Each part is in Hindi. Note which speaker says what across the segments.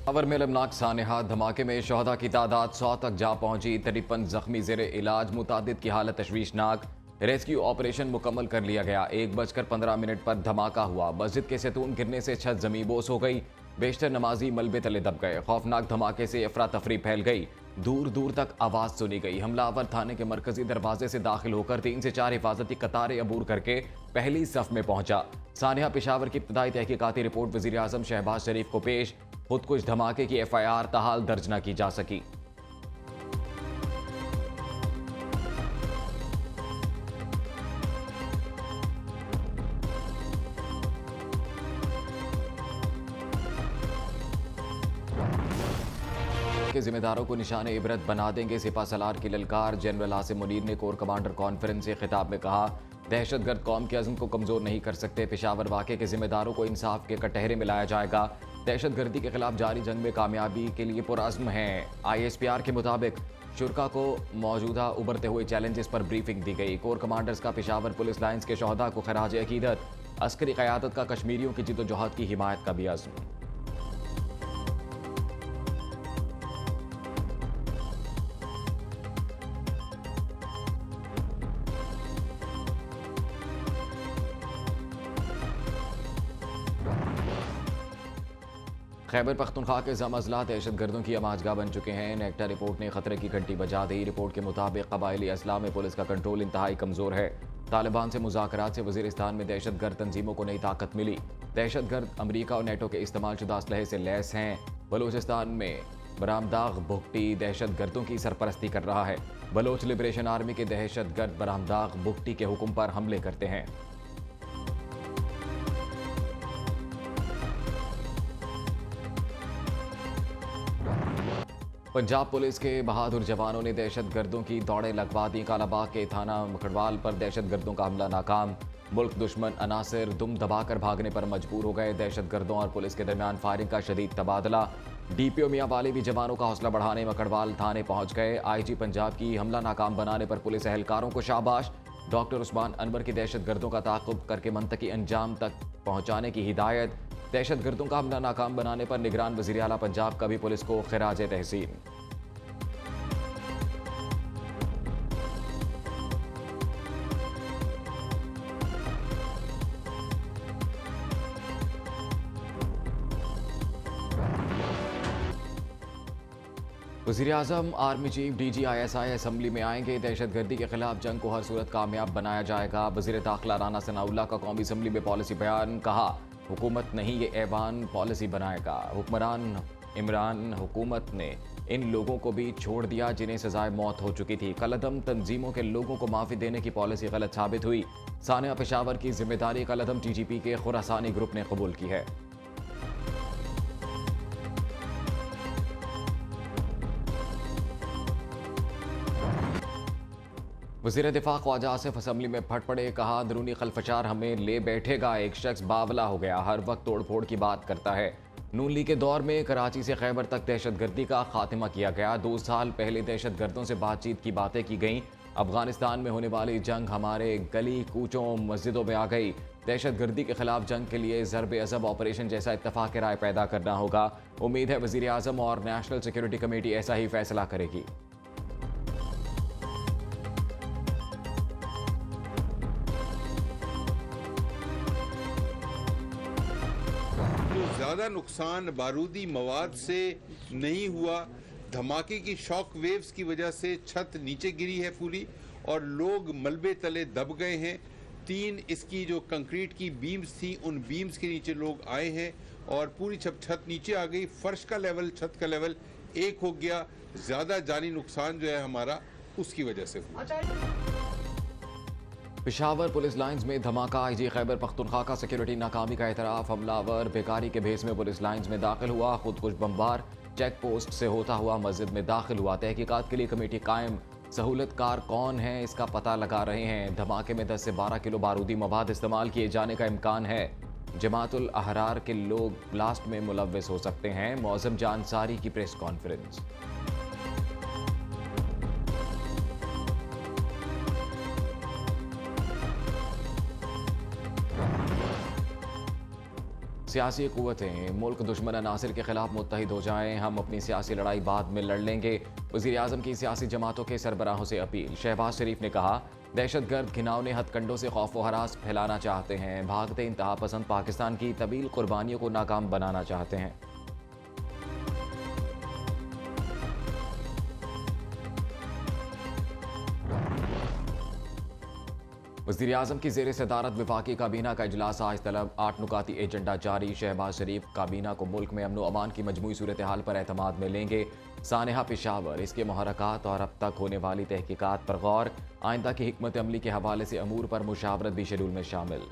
Speaker 1: खबर में लमनाक सानेहा धमाके में शहदा की तादाद 100 तक जा पहुंची। 53 जख्मी जेर इलाज, मुतादिद की हालत तशवीशनाक। रेस्क्यू ऑपरेशन मुकम्मल कर लिया गया। 1:15 पर धमाका हुआ। मस्जिद के सैतून गिरने से छत जमीबोस हो गई। बेशतर नमाजी मलबे तले दब गए। खौफनाक धमाके से अफरा तफरी फैल गई। दूर दूर तक आवाज सुनी गई। हमलावर थाने के मरकजी दरवाजे से दाखिल होकर 3 से 4 हिफाजती कतारें अबूर करके पहली सफ में पहुंचा। सानिया पेशावर की इब्तदाई तहकीकाती रिपोर्ट वजीर आजम शहबाज शरीफ को पेश। खुद कुछ धमाके की FIR ताहाल दर्ज न की जा सकी। के जिम्मेदारों को निशाने इबरत बना देंगे। सिपा सलार की ललकार। जनरल आसिम मुनीर ने कोर कमांडर कॉन्फ्रेंस से खिताब में कहा, दहशतगर्द कौम के अज़्म को कमजोर नहीं कर सकते। पेशावर वाक़े के जिम्मेदारों को इंसाफ के कटहरे में लाया जाएगा। दहशतगर्दी के खिलाफ जारी जंग में कामयाबी के लिए पुरअज़्म हैं। ISPR के मुताबिक शुरा को मौजूदा उभरते हुए चैलेंजेस पर ब्रीफिंग दी गई। कोर कमांडर्स का पेशावर पुलिस लाइन्स के शहदा को खराज अकीदत। अस्करी क़यादत का कश्मीरियों की जिद्दोजहद की हिमायत का भी अज़्म। खैबर पख्तूनख्वा के जम अजला दहशतगर्दों की अमाजगा बन चुके हैं। नेक्टा रिपोर्ट ने खतरे की घंटी बजा दी। रिपोर्ट के मुताबिक कबायली असला में पुलिस का कंट्रोल इंतहाई कमजोर है। तालिबान से मुज़ाकरात से वज़ीरिस्तान में दहशतगर्द तंजीमों को नई ताकत मिली। दहशतगर्द अमरीका और नेटो के इस्तेमाल शुदा असलहे से लैस हैं। बलूचिस्तान में बरामदाग बुगटी दहशतगर्दों की सरपरस्ती कर रहा है। बलोच लिबरेशन आर्मी के दहशतगर्द बरामदाग बुगटी के हुक्म पर हमले करते हैं। पंजाब पुलिस के बहादुर जवानों ने दहशतगर्दों की दौड़ें लगवा दी। कालाबाग के थाना मकड़वाल पर दहशतगर्दों का हमला नाकाम। मुल्क दुश्मन अनासिर दुम दबाकर भागने पर मजबूर हो गए। दहशतगर्दों और पुलिस के दरमियान फायरिंग का शदीद तबादला। DPO मियां वाले भी जवानों का हौसला बढ़ाने मकड़वाल थाने पहुंच गए। IG पंजाब की हमला नाकाम बनाने पर पुलिस एहलकारों को शाबाश। डॉक्टर उस्मान अनवर की दहशतगर्दों का ताक़ुब करके मंतकी अंजाम तक पहुंचाने की हिदायत। दहशतगर्दों का हमला नाकाम बनाने पर निगरान वज़ीर आला पंजाब का भी पुलिस को खिराज तहसीन। वज़ीर आज़म army chief DG ISI assembly में आएंगे। दहशतगर्दी के खिलाफ जंग को हर सूरत कामयाब बनाया जाएगा। वज़ीर दाखिला राना सनाउल्लाह का कौमी असम्बली में पॉलिसी बयान। कहा, हुकूमत नहीं ये ऐवान पॉलिसी बनाएगा। हुक्मरान इमरान हुकूमत ने इन लोगों को भी छोड़ दिया जिन्हें सजाए मौत हो चुकी थी। कलदम तंजीमों के लोगों को माफ़ी देने की पॉलिसी गलत साबित हुई। सानिया पेशावर की जिम्मेदारी कलदम TGP के खुरासानी ग्रुप ने कबूल की है। वज़ीर दिफा ख्वाजा आसिफ असम्बली में फट पड़े। कहा, अंदरूनी खलफशार हमें ले बैठेगा। एक शख्स बावला हो गया, हर वक्त तोड़ फोड़ की बात करता है। नून लीग के दौर में कराची से खैबर तक दहशतगर्दी का खात्मा किया गया। 2 साल पहले दहशतगर्दों से बातचीत की बातें की गईं। अफगानिस्तान में होने वाली जंग हमारे गली कूचों मस्जिदों में आ गई। दहशतगर्दी के खिलाफ जंग के लिए ज़रब अज़ब ऑपरेशन जैसा इत्तफाक राय पैदा करना होगा। उम्मीद है वज़ीर आज़म और नेशनल सिक्योरिटी कमेटी ऐसा ही फैसला करेगी।
Speaker 2: ज़्यादा नुकसान बारूदी मवाद से नहीं हुआ। धमाके की शॉक वेव्स की वजह से छत नीचे गिरी है पूरी और लोग मलबे तले दब गए हैं। 3 इसकी जो कंक्रीट की बीम्स थी, उन बीम्स के नीचे लोग आए हैं और पूरी छत नीचे आ गई। फर्श का लेवल, छत का लेवल एक हो गया। ज़्यादा जानी नुकसान जो है हमारा उसकी वजह से हुआ।
Speaker 1: पेशावर पुलिस लाइंस में धमाका। IG खैबर पख्तूनख्वा का सिक्योरिटी नाकामी का एतराफ़। हमलावर बेकारी के भेस में पुलिस लाइंस में दाखिल हुआ। खुदकुश बमबार चेक पोस्ट से होता हुआ मस्जिद में दाखिल हुआ। तहकीकात के लिए कमेटी कायम। सहूलतकार कौन है इसका पता लगा रहे हैं। धमाके में 10 से 12 किलो बारूदी मवाद इस्तेमाल किए जाने का इम्कान है। जमातुल अहरार के लोग ब्लास्ट में मुलव्वस हो सकते हैं। मौज़म जान सारी की प्रेस कॉन्फ्रेंस। सियासी क़ुव्वतें मुल्क दुश्मन अनासिर के खिलाफ मुत्तहिद हो जाएं, हम अपनी सियासी लड़ाई बाद में लड़ लेंगे। वज़ीर आज़म की सियासी जमातों के सरबराहों से अपील। शहबाज शरीफ ने कहा, दहशतगर्द घिनौने हथकंडों से खौफ व हरास फैलाना चाहते हैं, भागते इंतहा पसंद पाकिस्तान की तवील कुर्बानियों को नाकाम बनाना चाहते हैं। वज़ीर आज़म की ज़ेर सदारत वफाकी काबीना का इजलास आज तलब। 8 नुकाती एजेंडा जारी। शहबाज शरीफ काबीना को मुल्क में अमन व अमान की मजमूई सूरत हाल पर एतमाद में लेंगे। सानहा पेशावर, इसके मुहरकात और अब तक होने वाली तहकीकात पर गौर। आइंदा की हिकमत अमली के हवाले से अमूर पर मुशावरत भी शेड्यूल में शामिल।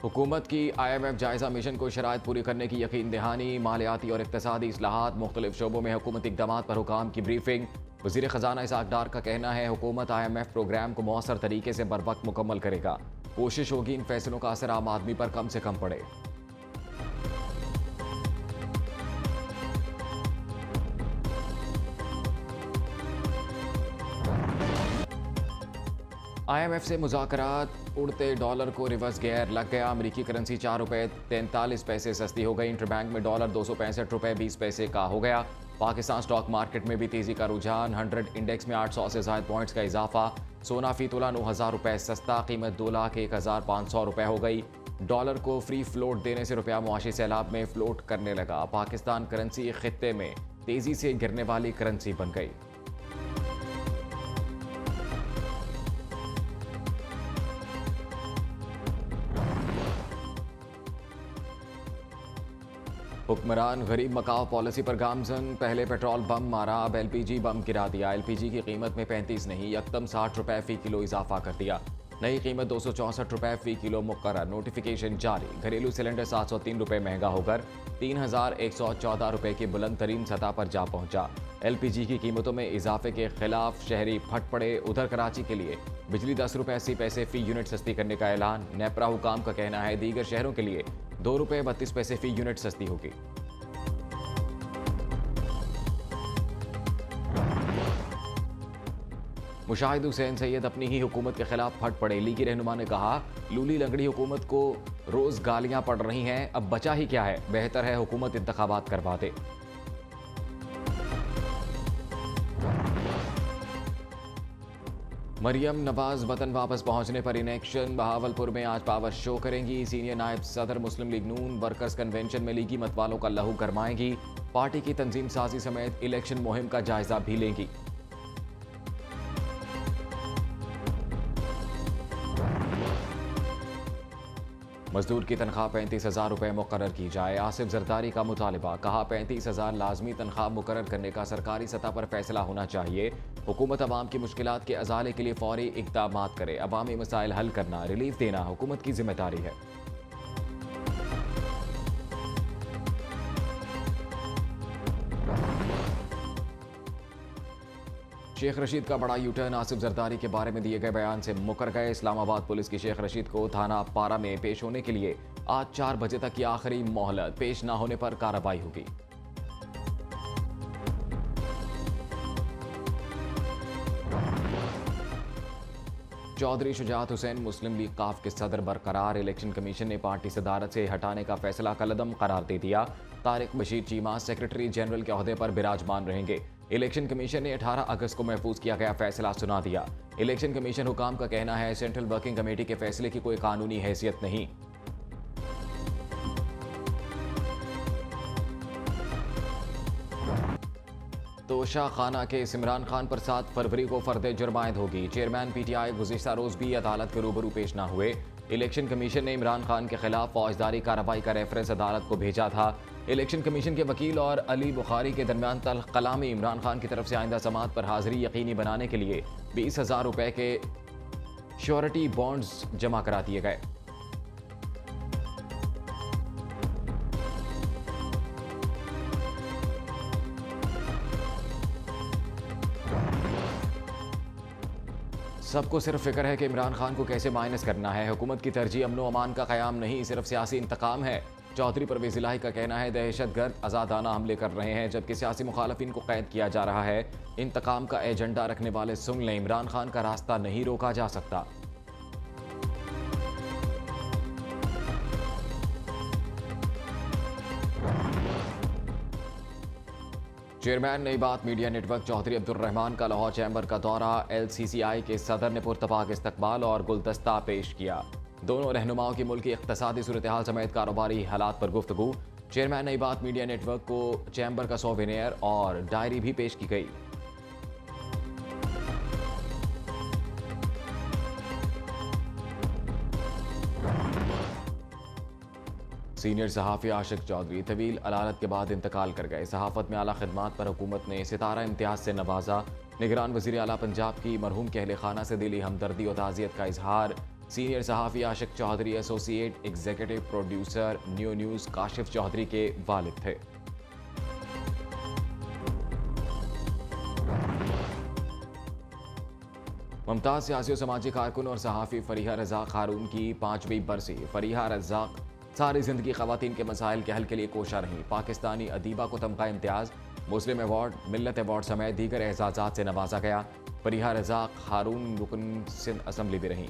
Speaker 1: हुकूमत की IMF जायजा मिशन को शराइत पूरी करने की यकीन दहानी। मालियाती और इक़्तिसादी इस्लाहात, मुख्तलिफ शोबों में हुकूमती इक़दामात पर हुकाम की ब्रीफिंग। वज़ीर ख़जाना इसाक डार का कहना है, हुकूमत IMF प्रोग्राम को मौसर तरीके से बर वक्त मुकम्मल करेगा। कोशिश होगी इन फैसलों का असर आम आदमी पर कम से कम पड़े। IMF से मुज़ाकरात, उड़ते डॉलर को रिवर्स गियर लग गया। अमरीकी करेंसी 4 रुपये 43 पैसे सस्ती हो गई। इंटरबैंक में डॉलर 265 रुपये 20 पैसे का हो गया। पाकिस्तान स्टॉक मार्केट में भी तेजी का रुझान। 100 इंडेक्स में 800 से ज़ायद पॉइंट्स का इजाफा। सोना फी तोला 9,000 रुपये सस्ता, कीमत 2,01,500 रुपये हो गई। डॉलर को फ्री फ्लोट देने से रुपया मुआशी सैलाब में फ्लोट करने लगा। पाकिस्तान करेंसी खित्ते में तेजी से गिरने वाली करेंसी बन गई। हुक्मरान गरीब मकाओ पॉलिसी पर गामजन। पहले पेट्रोल बम मारा, अब LPG बम गिरा दिया। LPG की कीमत में 35 नहीं, यकदम 60 रुपये फ़ी किलो इजाफा कर दिया। नई कीमत 264 रुपये फ़ी किलो मुकर्रर। नोटिफिकेशन जारी। घरेलू सिलेंडर 703 रुपये महंगा होकर 3,114 रुपये की बुलंद तरीन सतह पर जा पहुंचा। LPG की कीमतों में इजाफे के खिलाफ शहरी फट पड़े। उधर कराची के लिए बिजली 10 रुपये 80 पैसे फ़ी यूनिट सस्ती करने का ऐलान। नेपरा हुकाम का कहना है, दीगर शहरों के लिए 2 रुपये 32 पैसे फ़ी यूनिट सस्ती होगी। मुशाहिद हुसैन सैयद अपनी ही हुकूमत के खिलाफ फट पड़े। लीगी रहनुमा ने कहा, लूली लंगड़ी हुकूमत को रोज गालियां पड़ रही हैं, अब बचा ही क्या है, बेहतर है हुकूमत इंतखाबात करवा दे। मरियम नवाज वतन वापस पहुंचने पर इनेक्शन। बहावलपुर में आज पावर शो करेंगी। सीनियर नायब सदर मुस्लिम लीग नून वर्कर्स कन्वेंशन में लीगी मतवालों का लहू गरमाएंगी। पार्टी की तंजीम साजी समेत इलेक्शन मुहिम का जायजा भी लेंगी। मजदूर की तनख्वाह 35,000 रुपये मुकर्रर की जाए। आसिफ जरदारी का मुतालबा। कहा, 35,000 लाजमी तनख्वाह मुकर्रर करने का सरकारी सतह पर फैसला होना चाहिए। हुकूमत अवाम की मुश्किलात के अजाले के लिए फौरी इक़दामात करे। अवामी मसाइल हल करना, रिलीफ देना हुकूमत की जिम्मेदारी है। शेख रशीद का बड़ा यूटर्न। आसिफ जरदारी के बारे में दिए गए बयान से मुकर गए। इस्लामाबाद पुलिस की शेख रशीद को थाना पारा में पेश होने के लिए आज 4 बजे तक की आखिरी मोहलत। पेश न होने पर कार्रवाई होगी। चौधरी शुजात हुसैन मुस्लिम लीग काफ के सदर बरकरार। इलेक्शन कमीशन ने पार्टी सदारत से हटाने का फैसला कलदम करार दे दिया। तारिक बशीर चीमा सेक्रेटरी जनरल के ओहदे पर विराजमान रहेंगे। इलेक्शन कमीशन ने 18 अगस्त को महफूज किया गया फैसला सुना दिया। इलेक्शन कमीशन हुकाम का कहना है, सेंट्रल वर्किंग कमेटी के फैसले की कोई कानूनी हैसियत नहीं। तोशा खाना के इमरान खान पर 7 फरवरी को फर्द जुर्मायद होगी। चेयरमैन PTI गुज़िश्ता रोज भी अदालत के रूबरू पेश न हुए। इलेक्शन कमीशन ने इमरान खान के खिलाफ फौजदारी कार्रवाई का रेफरेंस अदालत को भेजा था। इलेक्शन कमीशन के वकील और अली बुखारी के दरमियान तल्ख कलामी। इमरान खान की तरफ से आइंदा समात पर हाजिरी यकीनी बनाने के लिए 20,000 रुपये के श्योरिटी बॉन्ड्स जमा करा दिए गए। सबको सिर्फ फिक्र है कि इमरान खान को कैसे माइनस करना है। हुकूमत की तरजीह अमन व अमान का क़याम नहीं, सिर्फ सियासी इंतकाम है। चौधरी परवेज इलाही का कहना है दहशतगर्द आज़ादाना हमले कर रहे हैं जबकि सियासी मुखालफिन को कैद किया जा रहा है। इंतकाम का एजेंडा रखने वाले सुन लें, इमरान खान का रास्ता नहीं रोका जा सकता। चेयरमैन नई बात मीडिया नेटवर्क चौधरी अब्दुल रहमान का लाहौर चैम्बर का दौरा, LCCI के सदर ने पुरतपाक इस्तकबाल और गुलदस्ता पेश किया। दोनों रहनुमाओं की मुल्की इख्तिसादी सूरत हाल समेत कारोबारी हालात पर गुफ्तगू। चेयरमैन नई बात मीडिया नेटवर्क को चैम्बर का सोवेनियर और डायरी भी पेश की गई। सीनियर सहाफ़ी आशिक चौधरी तवील अलालत के बाद इंतकाल कर गए। सहाफ़त में आला खिदमात पर हुकूमत ने सितारा इम्तियाज से नवाजा। निगरान वज़ीर आला पंजाब की मरहूम के अहले खाना से दिली हमदर्दी और ताज़ियत का इजहार। सीनियर सहाफ़ी Ashiq Chaudhry associate executive producer Neo News Kashif Chaudhry के वालिद थे। मुमताज़ सियासी और समाजी कारकुन और सहाफ़ी फरीहा रज़ाक हारून की 5वीं बरसी। फरीहा रज़ाक सारी ज़िंदगी ख़वातीन के मसाइल के हल के लिए कोशा रहीं। पाकिस्तानी अदीबा को तमगा इम्तियाज़, मुस्लिम अवार्ड, मिल्लत अवार्ड समेत दीगर एजाज़ात से नवाजा गया। फरीहा रज़ाक हारून रुकन सिंध असम्बली भी रहीं।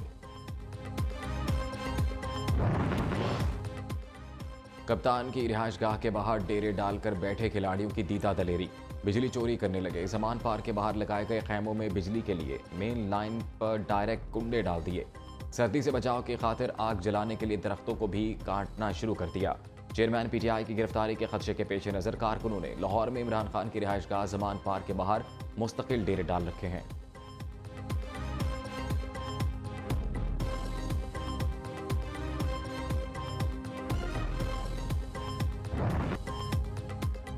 Speaker 1: कप्तान की रिहाइशगाह के बाहर डेरे डालकर बैठे खिलाड़ियों की दीदा दलेरी। बिजली चोरी करने लगे। समान पार्क के बाहर लगाए गए खैमों में बिजली के लिए मेन लाइन पर डायरेक्ट कुंडे डाल दिए। सर्दी से बचाव की खातिर आग जलाने के लिए दरख्तों को भी काटना शुरू कर दिया। चेयरमैन PTI की गिरफ्तारी के खदशे के पेश नज़र कारकुनों ने लाहौर में इमरान खान की रिहाइशगाह समान पार्क के बाहर मुस्तकिल डेरे डाल रखे हैं।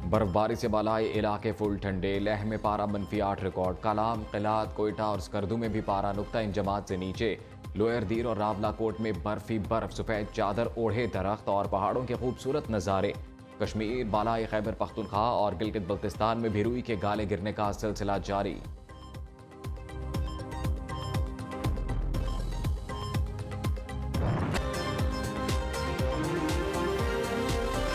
Speaker 1: बर्फबारी से बालाई इलाके फुल ठंडे। लेह में पारा -8 रिकॉर्ड। कालाम, किलात, कोयटा और स्कर्दू में भी पारा नुक्ता इंजमात से नीचे। लोअर दीर और रावलाकोट में बर्फी बर्फ, सफेद चादर ओढ़े दरख्त और पहाड़ों के खूबसूरत नज़ारे। कश्मीर, बालाई खैबर पख्तूनख्वा और गिलगित बल्तिस्तान में भी रुई के गाले गिरने का सिलसिला जारी।